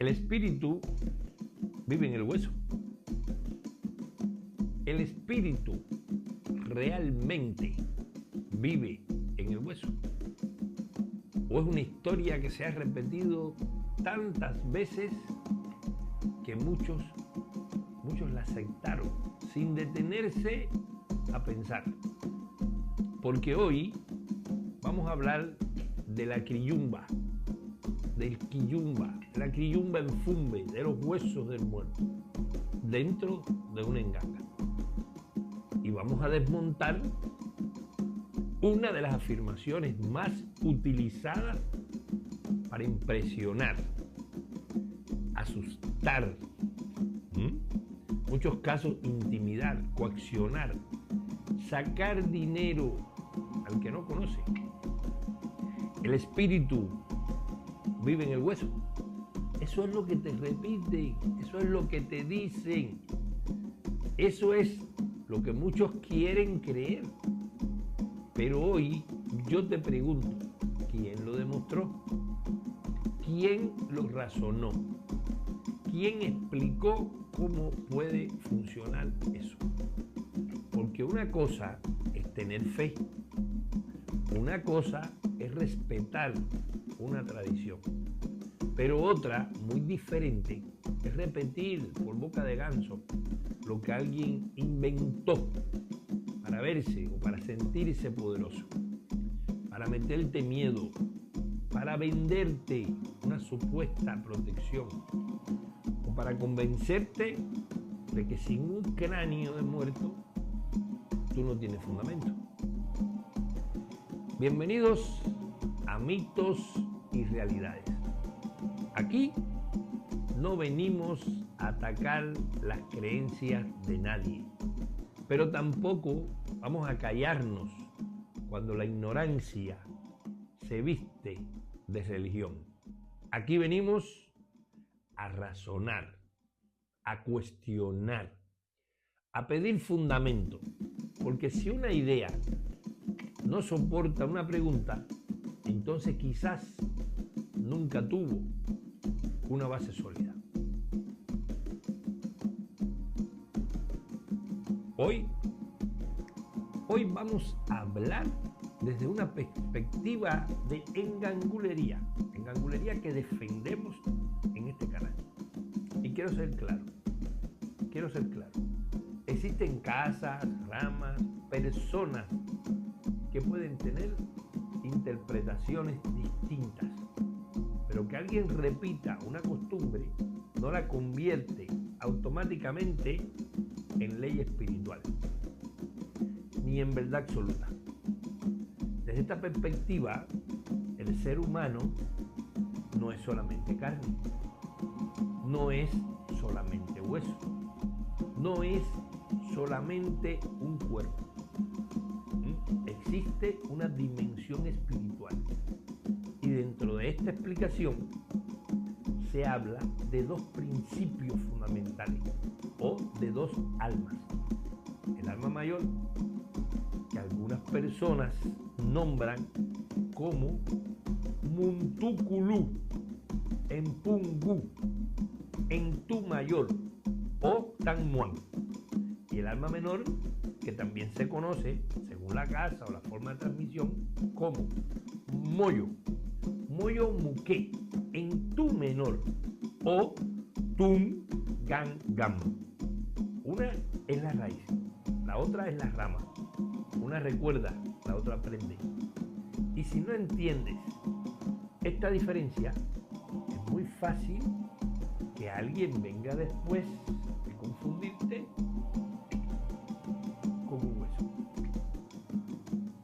El espíritu vive en el hueso. El espíritu realmente vive en el hueso. ¿O es una historia que se ha repetido tantas veces que muchos la aceptaron sin detenerse a pensar? Porque hoy vamos a hablar de la criyumba, del quiyumba, la criyumba en fumbe, de los huesos del muerto, dentro de una enganga. Y vamos a desmontar una de las afirmaciones más utilizadas para impresionar, asustar, en muchos casos intimidar, coaccionar, sacar dinero al que no conoce. El espíritu vive en el hueso. Eso es lo que te repiten, eso es lo que te dicen, eso es lo que muchos quieren creer. Pero hoy yo te pregunto, ¿quién lo demostró? ¿Quién lo razonó? ¿Quién explicó cómo puede funcionar eso? Porque una cosa es tener fe, una cosa es respetar una tradición, pero otra, muy diferente, es repetir por boca de ganso lo que alguien inventó para verse o para sentirse poderoso, para meterte miedo, para venderte una supuesta protección o para convencerte de que sin un cráneo de muerto tú no tienes fundamento. Bienvenidos a Mitos y Realidades. Aquí no venimos a atacar las creencias de nadie, pero tampoco vamos a callarnos cuando la ignorancia se viste de religión. Aquí venimos a razonar, a cuestionar, a pedir fundamento, porque si una idea no soporta una pregunta, entonces quizás nunca tuvo una base sólida. Hoy vamos a hablar desde una perspectiva de engangulería que defendemos en este canal. Y quiero ser claro. Existen casas, ramas, personas que pueden tener interpretaciones distintas, pero que alguien repita una costumbre no la convierte automáticamente en ley espiritual, ni en verdad absoluta. Desde esta perspectiva, el ser humano no es solamente carne, no es solamente hueso, no es solamente un cuerpo. Existe una dimensión espiritual. Y dentro de esta explicación se habla de dos principios fundamentales o de dos almas. El alma mayor, que algunas personas nombran como Muntukulu, en Pungu, en tu mayor o Tanmuan. Y el alma menor, que también se conoce, según la casa o la forma de transmisión, como Moyo Muque, en tu menor o Tum Gan Gam. Una es la raíz, la otra es la rama. Una recuerda, la otra aprende. Y si no entiendes esta diferencia, es muy fácil que alguien venga después de confundirte con un hueso.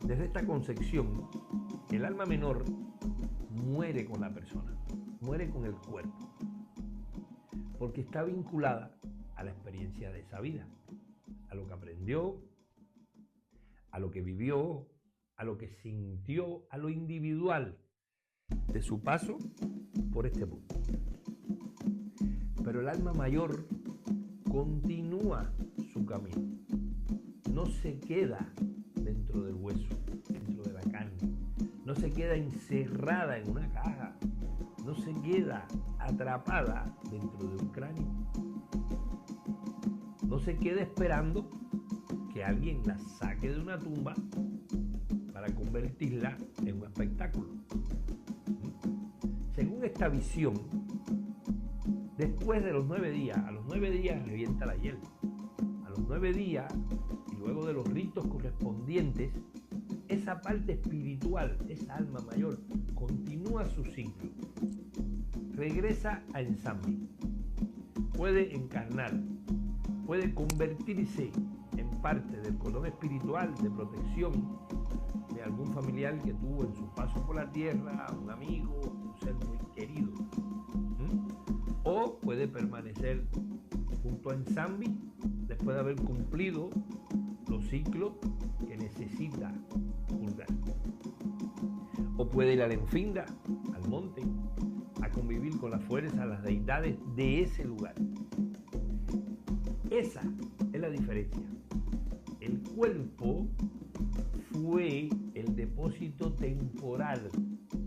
Desde esta concepción, el alma menor muere con la persona, muere con el cuerpo, porque está vinculada a la experiencia de esa vida, a lo que aprendió, a lo que vivió, a lo que sintió, a lo individual de su paso por este mundo. Pero el alma mayor continúa su camino, no se queda dentro del hueso, dentro de la carne, no se queda encerrada en una caja, no se queda atrapada dentro de un cráneo. No se queda esperando que alguien la saque de una tumba para convertirla en un espectáculo. Según esta visión, después de los 9 días, a los 9 días revienta la hiel. A los 9 días, y luego de los ritos correspondientes, esa parte espiritual, esa alma mayor, continúa su ciclo. Regresa a Nsambi. Puede encarnar, puede convertirse en parte del cordón espiritual de protección de algún familiar que tuvo en su paso por la tierra, un amigo, un ser muy querido. O puede permanecer junto a Nsambi después de haber cumplido los ciclos que necesita purgar. O puede ir a la Enfinda, al monte, a convivir con la fuerza, las deidades de ese lugar. Esa es la diferencia. El cuerpo fue el depósito temporal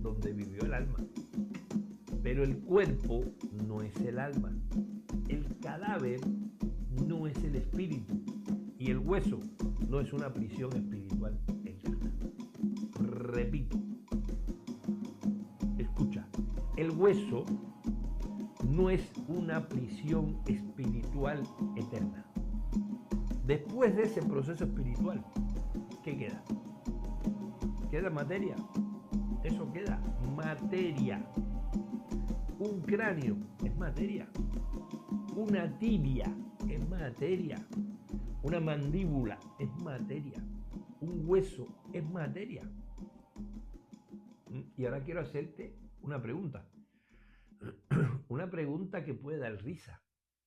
donde vivió el alma. Pero el cuerpo no es el alma. El cadáver no es el espíritu. Y el hueso no es una prisión espiritual eterna. Repito. Escucha. El hueso no es una prisión espiritual eterna. Después de ese proceso espiritual, ¿qué queda? Queda materia. Eso queda materia. Un cráneo es materia. Una tibia es materia. Una mandíbula es materia. Un hueso es materia. Y ahora quiero hacerte una pregunta. Una pregunta que puede dar risa.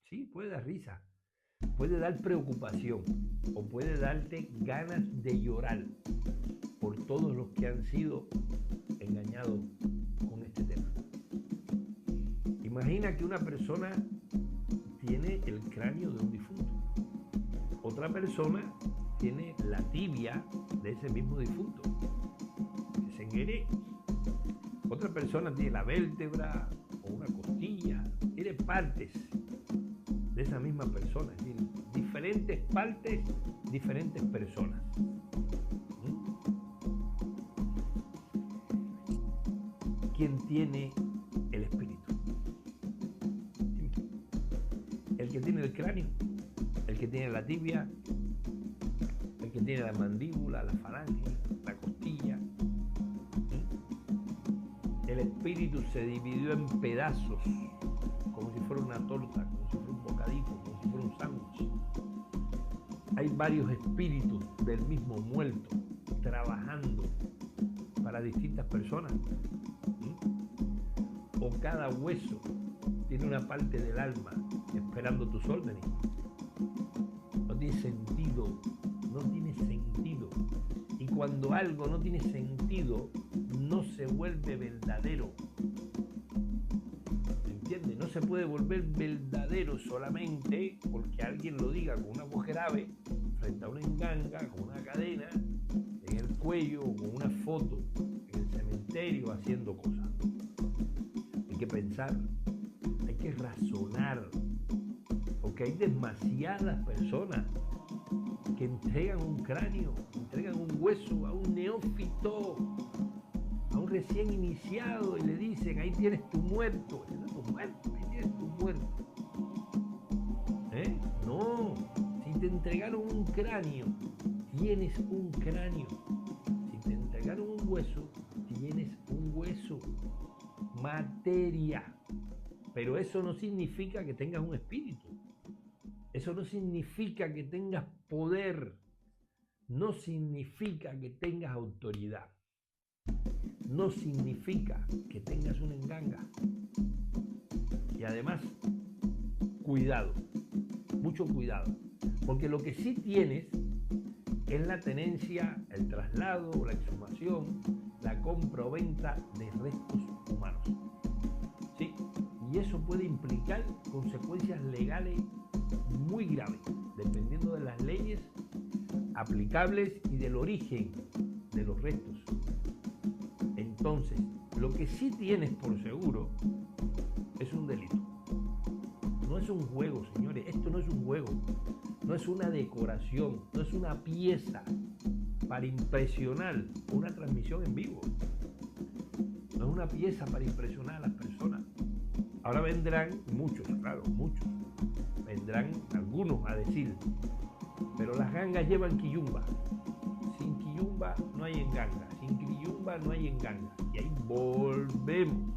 Sí, puede dar risa. Puede dar preocupación. O puede darte ganas de llorar por todos los que han sido engañados con este tema. Imagina que una persona tiene el cráneo de un difunto. Otra persona tiene la tibia de ese mismo difunto, que se enguere. Otra persona tiene la vértebra o una costilla. Tiene partes de esa misma persona. Es decir, diferentes partes, diferentes personas. ¿Quién tiene el espíritu? El que tiene el cráneo, el que tiene la tibia, el que tiene la mandíbula, la falange, la costilla. El espíritu se dividió en pedazos, como si fuera una torta, como si fuera un bocadito, como si fuera un sándwich. Hay varios espíritus del mismo muerto trabajando para distintas personas. O cada hueso tiene una parte del alma esperando tus órdenes. No tiene sentido, no tiene sentido. Y cuando algo no tiene sentido, no se vuelve verdadero. ¿Entiendes? No se puede volver verdadero solamente porque alguien lo diga con una voz grave, frente a una enganga, con una cadena en el cuello, o con una foto en el cementerio haciendo cosas. Hay que pensar, hay que razonar, porque hay demasiadas personas que entregan un cráneo, entregan un hueso a un neófito, a un recién iniciado, y le dicen, ahí tienes tu muerto, ahí tienes tu muerto. No, si te entregaron un cráneo, tienes un cráneo. Si te entregaron un hueso, tienes un hueso. Materia. Pero eso no significa que tengas un espíritu. Eso no significa que tengas poder. No significa que tengas autoridad. No significa que tengas una enganga. Y además, cuidado, mucho cuidado. Porque lo que sí tienes es la tenencia, el traslado, la exhumación, la compra o venta de restos humanos. ¿Sí? Y eso puede implicar consecuencias legales muy graves, dependiendo de las leyes aplicables y del origen de los restos. Entonces, Lo que sí tienes por seguro es un delito. No es un juego, señores. Esto no es un juego. No es una decoración. No es una pieza para impresionar una transmisión en vivo. No es una pieza para impresionar a las personas. Ahora vendrán muchos, claro, muchos. Vendrán algunos a decir, pero las gangas llevan quillumba. Sin quillumba no hay enganga. Sin quillumba no hay enganga. Y ahí volvemos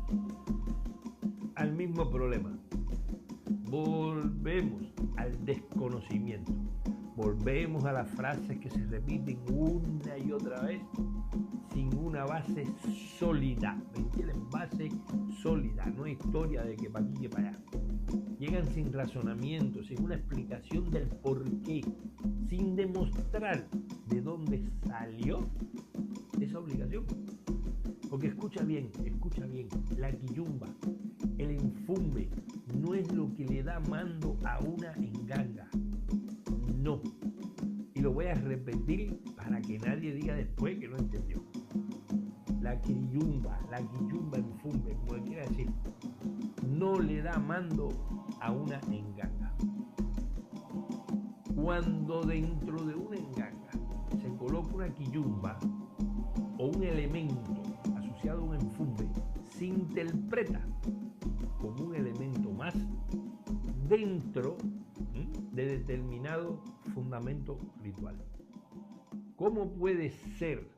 al mismo problema. Volvemos al desconocimiento. Volvemos a las frases que se repiten una y otra vez sin una base sólida. ¿Me entienden? Base sólida, no historia de que para aquí que para allá. Llegan sin razonamiento, sin una explicación del por qué, sin demostrar de dónde salió esa obligación. Porque escucha bien, la quillumba, el enfumbe, no es lo que le da mando a una enganga. No. Y lo voy a repetir para que nadie diga después que no entendió. La quillumba, enfumbe, como quiera decir, no le da mando a una enganga. Cuando dentro de una enganga se coloca una quillumba o un elemento asociado a un enfumbe, se interpreta como un elemento más dentro de determinado fundamento ritual. ¿Cómo puede ser?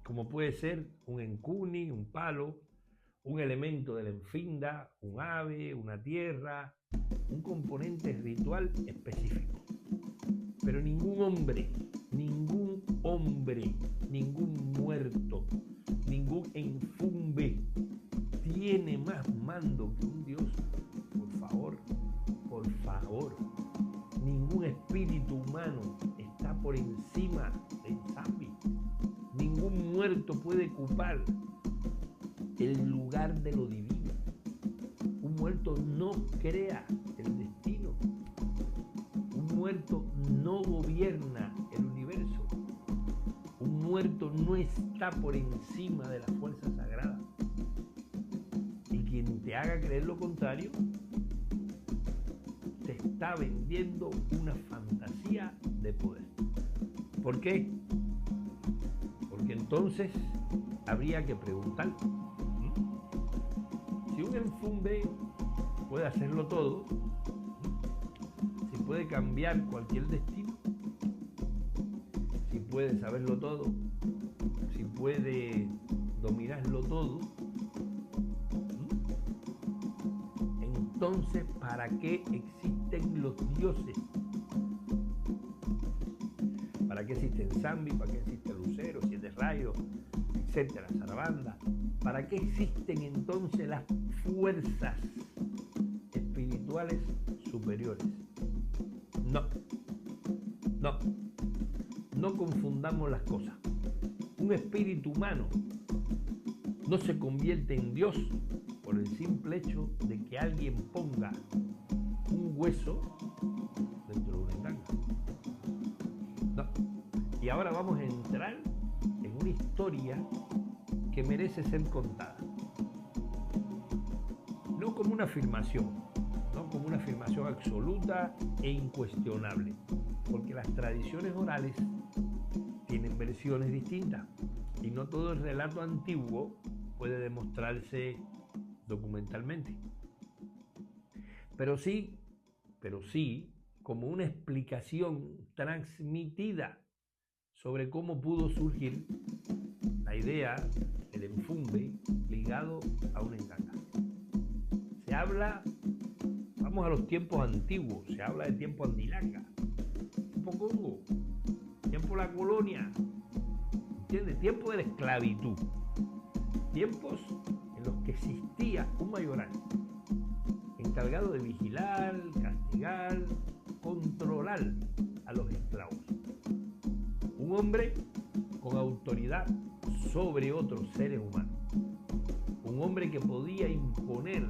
Como puede ser un encuni, un palo, un elemento de la enfinda, un ave, una tierra, un componente ritual específico. Pero ningún hombre, ningún muerto, ningún enfumbe tiene más mando que un Dios. Por favor, ningún espíritu humano está por encima del Zambi. Ningún muerto puede ocupar el lugar de lo divino. Un muerto no crea el destino. Un muerto no gobierna el universo. Un muerto no está por encima de la fuerza sagrada. Y quien te haga creer lo contrario, te está vendiendo una fantasía de poder. ¿Por qué? Porque entonces habría que preguntar, si un enfumbe puede hacerlo todo, si puede cambiar cualquier destino, si puede saberlo todo, si puede dominarlo todo, entonces, ¿para qué existen los dioses? ¿Para qué existen Zambi? ¿Para qué existen Lucero, Siete Rayos, etcétera, Sarabanda? ¿Para qué existen entonces las fuerzas espirituales superiores? No confundamos las cosas. Un espíritu humano no se convierte en Dios por el simple hecho de que alguien ponga un hueso dentro de una enganga. No. Y ahora vamos a entrar en una historia que merece ser contada. No como una afirmación, no como una afirmación absoluta e incuestionable, porque las tradiciones orales tienen versiones distintas y no todo el relato antiguo puede demostrarse documentalmente. Pero sí, como una explicación transmitida sobre cómo pudo surgir la idea del enfumbe ligado a una enganga. Se habla, vamos a los tiempos antiguos, se habla de tiempo andilanga, tiempo Congo, tiempo la colonia, ¿entiendes? Tiempo de la esclavitud, tiempos en los que existía un mayoral encargado de vigilar, castigar, controlar a los esclavos. Un hombre con autoridad sobre otros seres humanos. Un hombre que podía imponer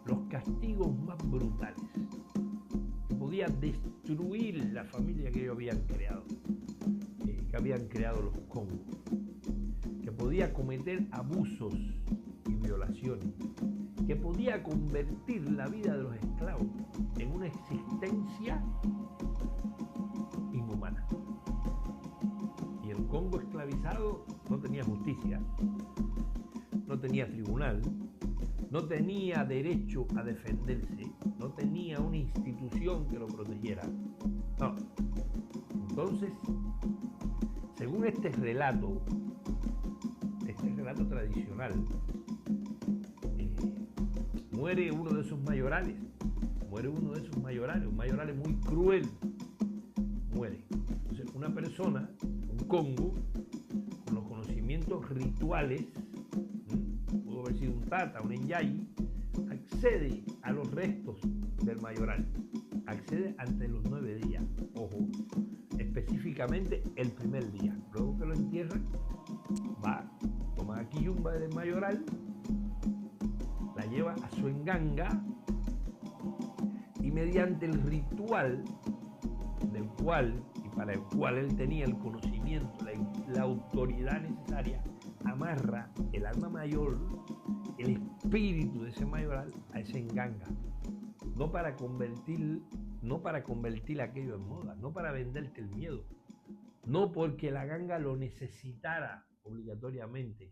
los castigos más brutales. Que podía destruir la familia que ellos habían creado. Que habían creado los Congos. Que podía cometer abusos y violaciones, que podía convertir la vida de los esclavos en una existencia inhumana. Y el Congo esclavizado no tenía justicia, no tenía tribunal, no tenía derecho a defenderse, no tenía una institución que lo protegiera. No. Entonces, según este relato tradicional, muere uno de esos mayorales, un mayoral muy cruel, muere. Entonces, una persona, un Congo, con los conocimientos rituales, pudo haber sido un tata, un enyayi, accede a los restos del mayoral, accede ante los 9 días, ojo, específicamente el primer día. Luego que lo entierran, va, toma a Kiyumba del mayoral, la lleva a su enganga y mediante el ritual del cual y para el cual él tenía el conocimiento, la autoridad necesaria, amarra el alma mayor, el espíritu de ese mayoral a ese enganga, no para convertir aquello en moda, no para venderte el miedo, no porque la ganga lo necesitara obligatoriamente,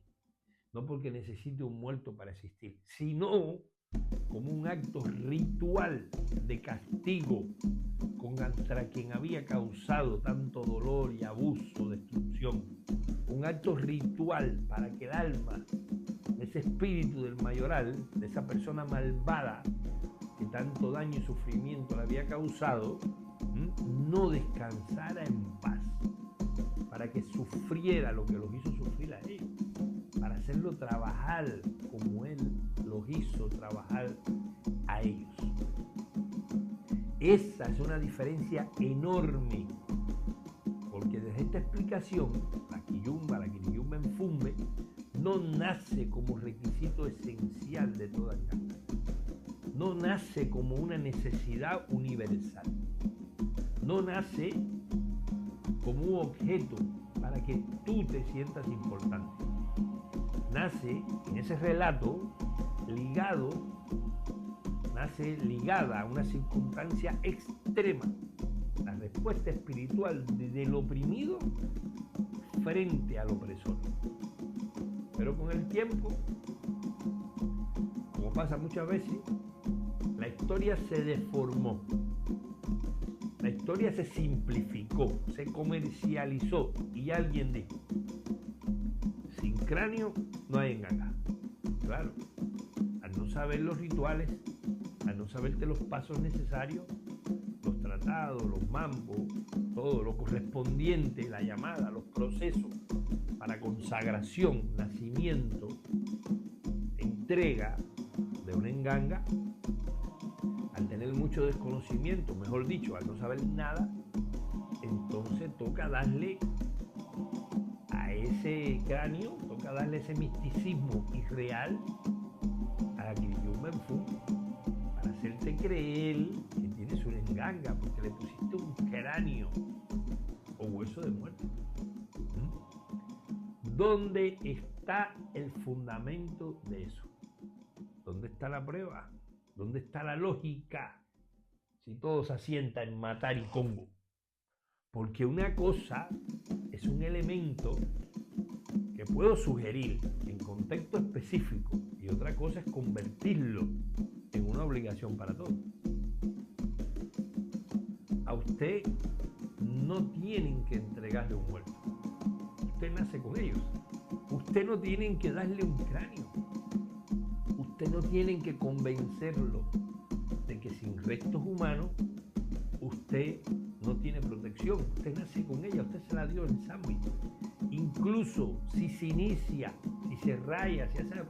no porque necesite un muerto para existir, sino como un acto ritual de castigo contra quien había causado tanto dolor y abuso, destrucción. Un acto ritual para que el alma de ese espíritu del mayoral, de esa persona malvada que tanto daño y sufrimiento le había causado, no descansara en paz, para que sufriera lo que los hizo sufrir a ellos, para hacerlo trabajar como él los hizo trabajar a ellos. Esa es una diferencia enorme, porque desde esta explicación, la Kiriyumba Mfumbe, no nace como requisito esencial de toda enganga, no nace como una necesidad universal, no nace como un objeto para que tú te sientas importante. Nace en ese relato ligada a una circunstancia extrema, la respuesta espiritual del oprimido frente al opresor. Pero con el tiempo, como pasa muchas veces, la historia se deformó, la historia se simplificó, se comercializó y alguien dijo: sin cráneo no hay enganga. Claro, al no saber los rituales, al no saberte los pasos necesarios, los tratados, los mambos, todo lo correspondiente, la llamada, los procesos para consagración, nacimiento, entrega de una enganga, al tener mucho desconocimiento, mejor dicho, al no saber nada, entonces toca darle a ese cráneo, toca darle ese misticismo irreal a la Kiriyumba Mfumbe para hacerte creer que tienes una enganga porque le pusiste un cráneo o hueso de muerte. ¿Dónde está el fundamento de eso? ¿Dónde está la prueba? ¿Dónde está la lógica? Si todo se asienta en matar y Congo. Porque una cosa es un elemento que puedo sugerir en contexto específico y otra cosa es convertirlo en una obligación para todos. A usted no tienen que entregarle un muerto. Usted nace con ellos. Usted no tienen que darle un cráneo. Usted no tienen que convencerlo de que sin restos humanos usted no tiene protección. Usted nace con ella, usted se la dio en sándwich. Incluso si se inicia, si se raya, si hace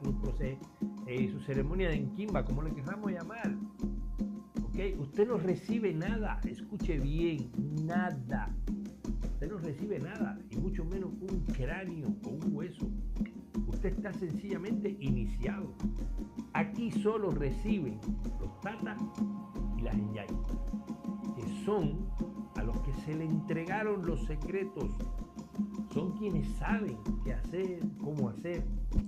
su ceremonia de Nkimba, como le queramos llamar, ¿okay? Usted no recibe nada, escuche bien, nada. Usted no recibe nada, y mucho menos un cráneo o un hueso. Usted está sencillamente iniciado. Aquí solo reciben los tatas y las enyayi, que son a los que se le entregaron los secretos son quienes saben qué hacer, cómo hacer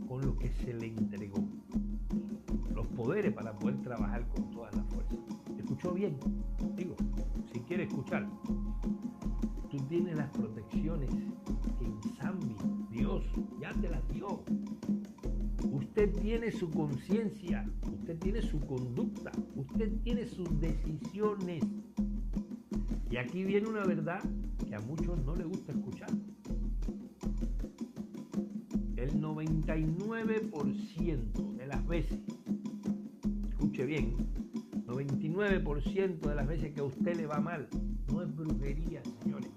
con lo que se le entregó. Los poderes para poder trabajar con todas las fuerzas. ¿Escuchó bien? Digo, si quiere escuchar, tú tienes las protecciones que Insambi, Dios, ya te las dio. Usted tiene su conciencia, usted tiene su conducta, usted tiene sus decisiones. Y aquí viene una verdad que a muchos no les gusta escuchar. El 99% de las veces, escuche bien, 99% de las veces que a usted le va mal, no es brujería, señores.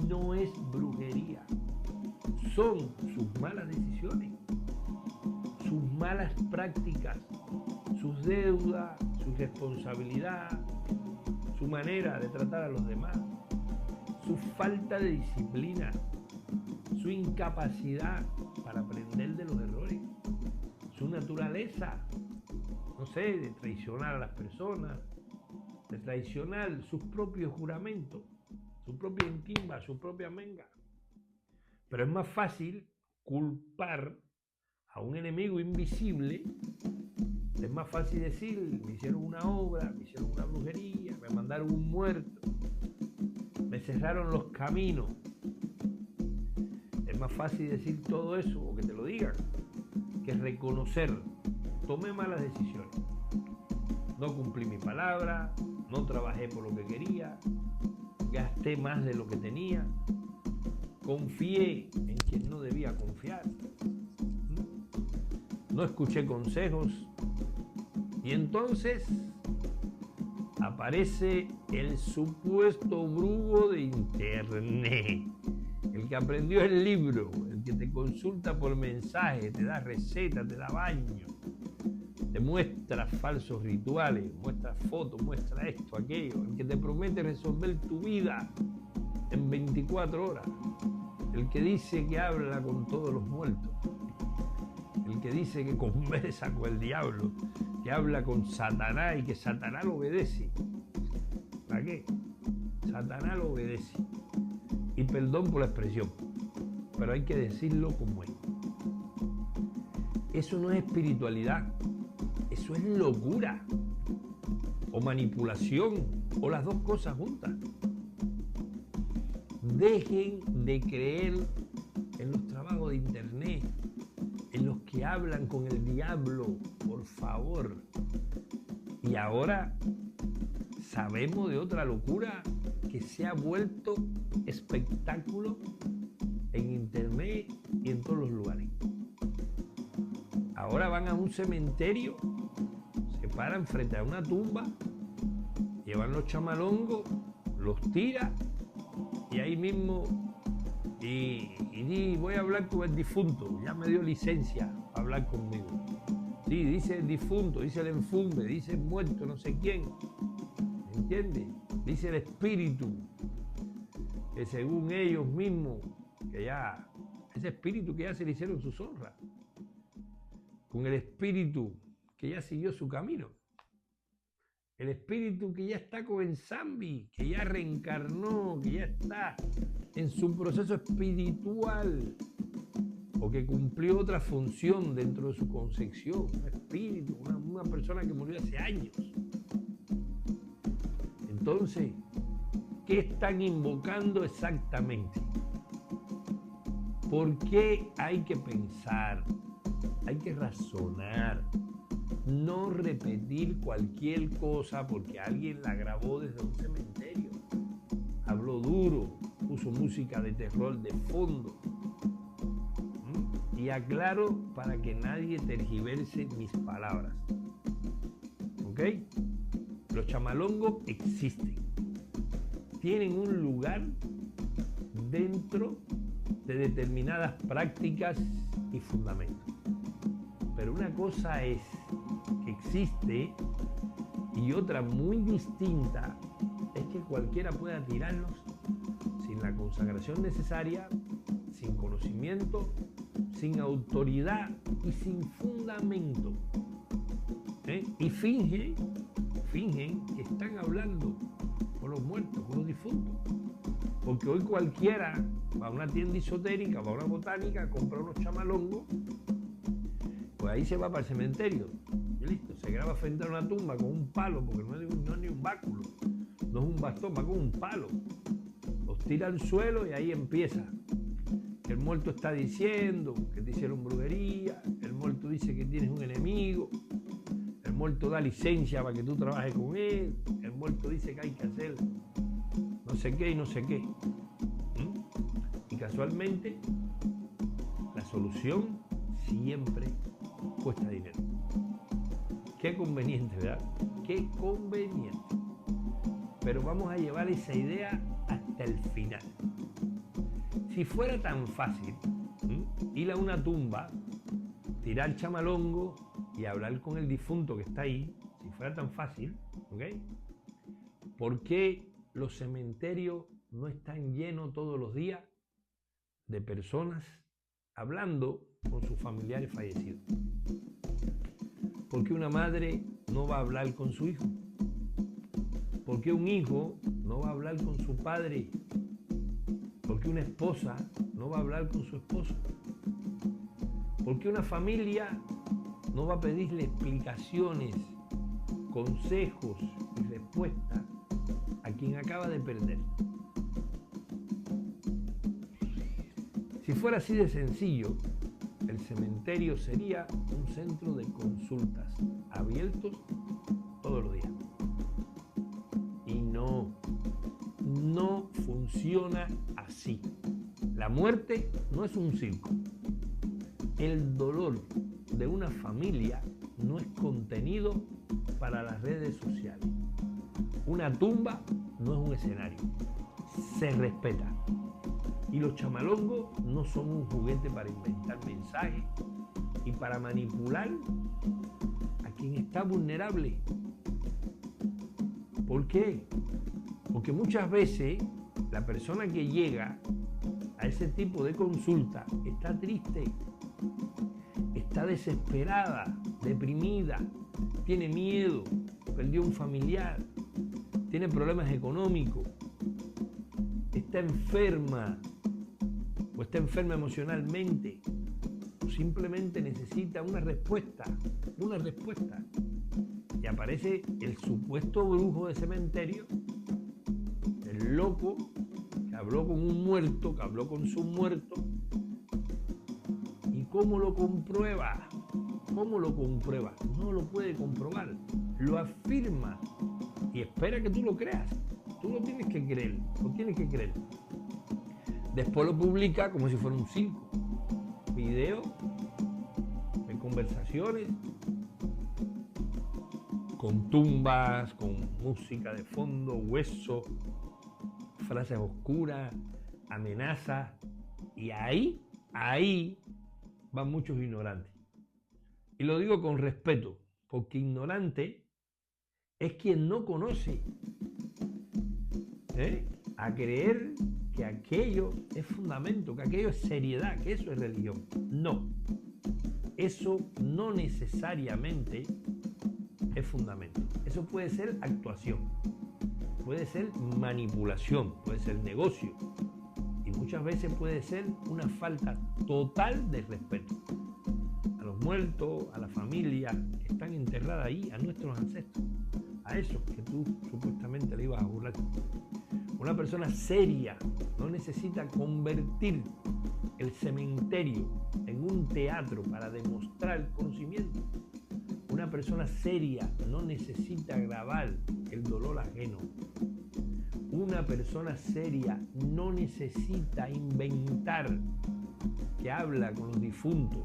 No es brujería. Son sus malas decisiones, sus malas prácticas, sus deudas, su responsabilidad, su manera de tratar a los demás, su falta de disciplina, su incapacidad para aprender de los errores, su naturaleza, no sé, de traicionar a las personas, de traicionar sus propios juramentos, su propia intimba, su propia menga. Pero es más fácil culpar a un enemigo invisible. Es más fácil decir, me hicieron una obra, me hicieron una brujería, me mandaron un muerto, me cerraron los caminos. Es más fácil decir todo eso, o que te lo digan, que reconocer, tomé malas decisiones, no cumplí mi palabra, no trabajé por lo que quería, gasté más de lo que tenía, confié en quien no debía confiar, no escuché consejos, y entonces aparece el supuesto brujo de internet, el que aprendió el libro, el que te consulta por mensaje, te da recetas, te da baño, te muestra falsos rituales, muestra fotos, muestra esto, aquello, el que te promete resolver tu vida en 24 horas, el que dice que habla con todos los muertos, el que dice que conversa con el diablo, que habla con Satanás y que Satanás lo obedece. ¿Para qué? Satanás lo obedece. Y perdón por la expresión, pero hay que decirlo como es. Eso no es espiritualidad, eso es locura, o manipulación, o las dos cosas juntas. Dejen de creer en los trabajos de internet, en los que hablan con el diablo, por favor. Y ahora sabemos de otra locura que se ha vuelto espectáculo en internet y en todos los lugares. Ahora van a un cementerio, se paran frente a una tumba, llevan los chamalongos, los tiran y ahí mismo y voy a hablar con el difunto, ya me dio licencia para hablar conmigo. Sí, dice el difunto, dice el enfumbe, dice el muerto, no sé quién. ¿Me entiendes? Dice el espíritu, que según ellos mismos, que ya, ese espíritu que ya se le hicieron sus honras, con el espíritu que ya siguió su camino, el espíritu que ya está con Insambi, que ya reencarnó, que ya está en su proceso espiritual, o que cumplió otra función dentro de su concepción, un espíritu, una persona que murió hace años. Entonces, ¿qué están invocando exactamente? ¿Por qué hay que pensar? Hay que razonar, no repetir cualquier cosa porque alguien la grabó desde un cementerio. Habló duro, puso música de terror de fondo. Y aclaro para que nadie tergiverse mis palabras. ¿Ok? Los chamalongos existen. Tienen un lugar dentro de determinadas prácticas y fundamentos. Pero una cosa es que existe y otra muy distinta es que cualquiera pueda tirarlos sin la consagración necesaria, sin conocimiento, sin autoridad y sin fundamento. Y fingen que están hablando con los muertos, con los difuntos. Porque hoy cualquiera va a una tienda esotérica, va a una botánica, compra unos chamalongos, pues ahí se va para el cementerio. Y listo, se graba frente a una tumba con un palo, porque no es ni un báculo, no es un bastón, va con un palo. Los tira al suelo y ahí empieza. El muerto está diciendo que te hicieron brujería, el muerto dice que tienes un enemigo, el muerto da licencia para que tú trabajes con él, el muerto dice que hay que hacer no sé qué y no sé qué. Y casualmente, la solución siempre cuesta dinero. Qué conveniente, ¿verdad? Qué conveniente. Pero vamos a llevar esa idea hasta el final. Si fuera tan fácil ir a una tumba, tirar chamalongo y hablar con el difunto que está ahí, si fuera tan fácil, ¿ok? ¿Por qué los cementerios no están llenos todos los días de personas hablando con sus familiares fallecidos? ¿Por qué una madre no va a hablar con su hijo? ¿Por qué un hijo no va a hablar con su padre? ¿Por qué una esposa no va a hablar con su esposo? ¿Por qué una familia no va a pedirle explicaciones, consejos y respuestas a quien acaba de perder? Si fuera así de sencillo, el cementerio sería un centro de consultas abiertos todos los días. Y no funciona así. La muerte no es un circo. El dolor de una familia no es contenido para las redes sociales. Una tumba no es un escenario. Se respeta. Y los chamalongos no son un juguete para inventar mensajes y para manipular a quien está vulnerable. ¿Por qué? Porque muchas veces la persona que llega a ese tipo de consulta está triste, está desesperada, deprimida, tiene miedo, perdió un familiar, tiene problemas económicos, está enferma o está enferma emocionalmente, o simplemente necesita una respuesta. Y aparece el supuesto brujo de cementerio, el loco que habló con un muerto, que habló con su muerto. ¿Y cómo lo comprueba? ¿Cómo lo comprueba? No lo puede comprobar, lo afirma y espera que tú lo creas. Tú lo tienes que creer, Después lo publica como si fuera un circo. Video de conversaciones con tumbas, con música de fondo, hueso, frases oscuras, amenazas. Y ahí van muchos ignorantes. Y lo digo con respeto, porque ignorante es quien no conoce. A creer que aquello es fundamento, que aquello es seriedad, que eso es religión. No, eso no necesariamente es fundamento. Eso puede ser actuación, puede ser manipulación, puede ser negocio y muchas veces puede ser una falta total de respeto a los muertos, a la familia que están enterradas ahí, a nuestros ancestros, a esos que tú supuestamente le ibas a burlar. Una persona seria no necesita convertir el cementerio en un teatro para demostrar conocimiento. Una persona seria no necesita grabar el dolor ajeno. Una persona seria no necesita inventar que habla con los difuntos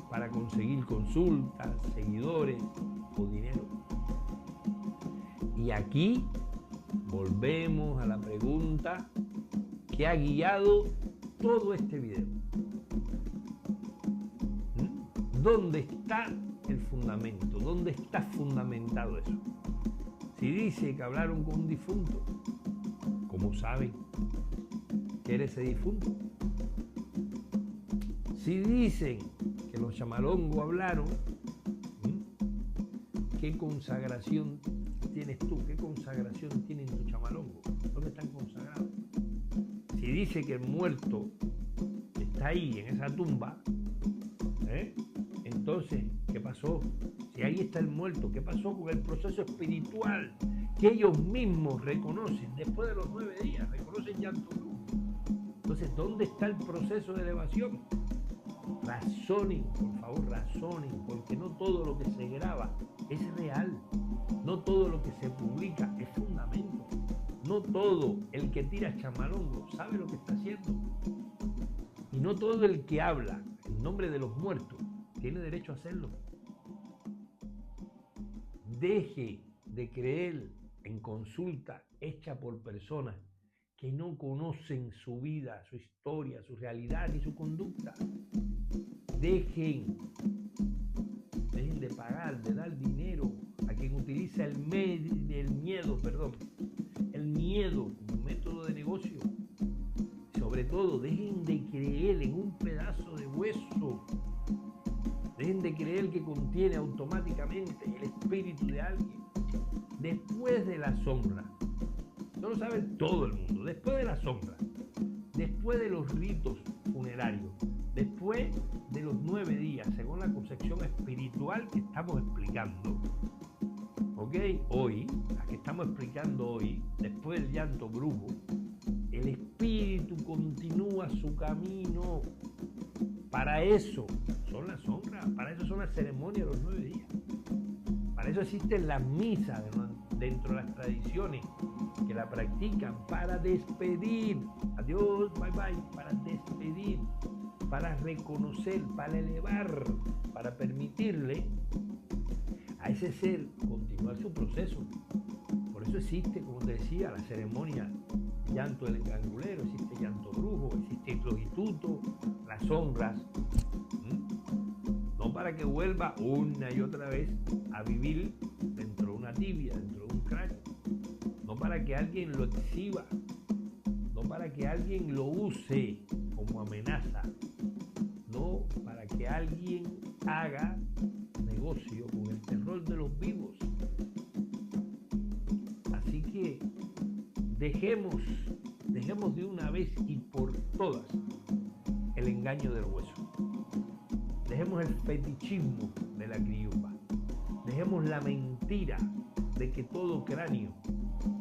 para conseguir consultas, seguidores o dinero. Y aquí volvemos a la pregunta que ha guiado todo este video. ¿Dónde está el fundamento? ¿Dónde está fundamentado eso? Si dice que hablaron con un difunto, ¿cómo saben que era ese difunto? Si dicen que los chamalongos hablaron, ¿qué consagración tienes tú? ¿Qué consagración tienen tus chamalongos? ¿Dónde están consagrados? y dice que el muerto está ahí en esa tumba, entonces, ¿qué pasó? Si ahí está el muerto, ¿qué pasó con el proceso espiritual que ellos mismos reconocen después de los 9 días? Reconocen llanto brujo. Entonces, ¿dónde está el proceso de elevación? Razonen, por favor, razonen, porque no todo lo que se graba es real. No todo lo que se publica es fundamento. No todo el que tira chamalongo sabe lo que está haciendo. Y no todo el que habla en nombre de los muertos tiene derecho a hacerlo. Deje de creer en consulta hecha por personas que no conocen su vida, su historia, su realidad y su conducta. Dejen de pagar, de dar dinero a quien utiliza el miedo como método de negocio. Sobre todo, dejen de creer en un pedazo de hueso. Dejen de creer que contiene automáticamente el espíritu de alguien. Después de la sombra, no lo sabe todo el mundo, después de la sombra, después de los ritos funerarios, después de los 9 días, según la concepción espiritual que estamos explicando, ¿ok? Hoy, la que estamos explicando hoy, después del llanto brujo, el espíritu continúa su camino. Para eso son las sombras, para eso son las ceremonias de los 9 días. Para eso existen las misas dentro de las tradiciones que la practican para despedir. Adiós, bye bye, para despedir, para reconocer, para elevar, para permitirle a ese ser continuar su proceso. Por eso existe, como te decía, la ceremonia llanto del encangulero, existe llanto brujo, existe el instituto, las sombras, no para que vuelva una y otra vez a vivir dentro de una tibia, dentro de un cráneo, no para que alguien lo exhiba, no para que alguien lo use como amenaza, no para que alguien haga negocio con el terror de los vivos. Así que dejemos de una vez y por todas el engaño del hueso. Dejemos el fetichismo de la criyumba. Dejemos la mentira de que todo cráneo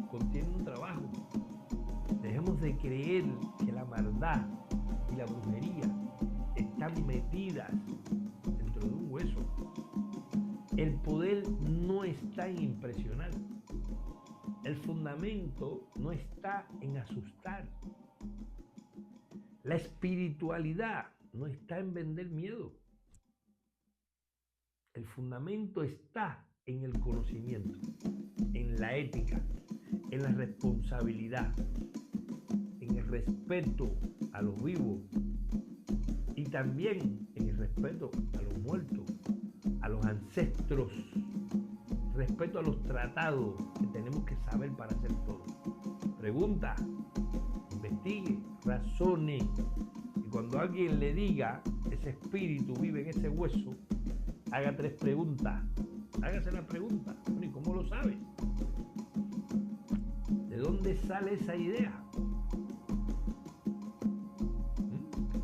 contiene un trabajo. Dejemos de creer que la maldad y la brujería están metidas dentro de un hueso. El poder no está en impresionar. El fundamento no está en asustar. La espiritualidad no está en vender miedo. El fundamento está en el conocimiento, en la ética, en la responsabilidad, en el respeto a los vivos y también en el respeto a los muertos, a los ancestros, respeto a los tratados que tenemos que saber para hacer todo. Pregunta, investigue, razone. Y cuando alguien le diga ese espíritu vive en ese hueso, haga 3 preguntas. Hágase la pregunta. Bueno, ¿y cómo lo sabes? ¿De dónde sale esa idea?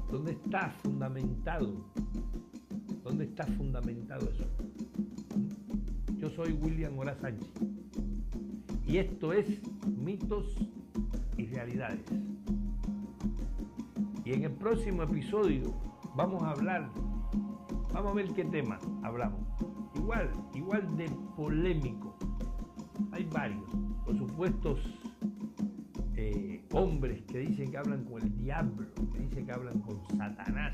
¿Dónde está fundamentado? ¿Dónde está fundamentado eso? Yo soy William Ora Sánchez y esto es Mitos y Realidades. Y en el próximo episodio vamos a ver qué tema hablamos. Igual de polémico. Hay varios, los supuestos hombres que dicen que hablan con el diablo, que dicen que hablan con Satanás.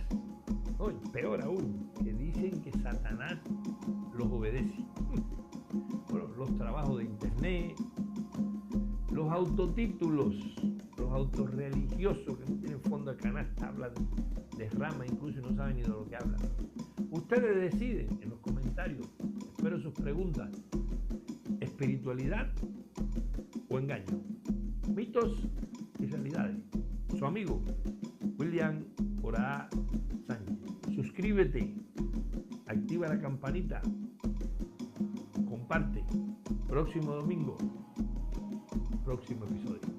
No, peor aún, que dicen que Satanás los obedece. Bueno, los trabajos de internet, los autotítulos, los autorreligiosos que no tienen fondo de canasta, hablan de rama incluso y no saben ni de lo que hablan. Ustedes deciden en los comentarios. Espero sus preguntas. ¿Espiritualidad o engaño? Mitos y realidades. Su amigo William Ora Sánchez. Suscríbete, activa la campanita, comparte. Próximo domingo, próximo episodio.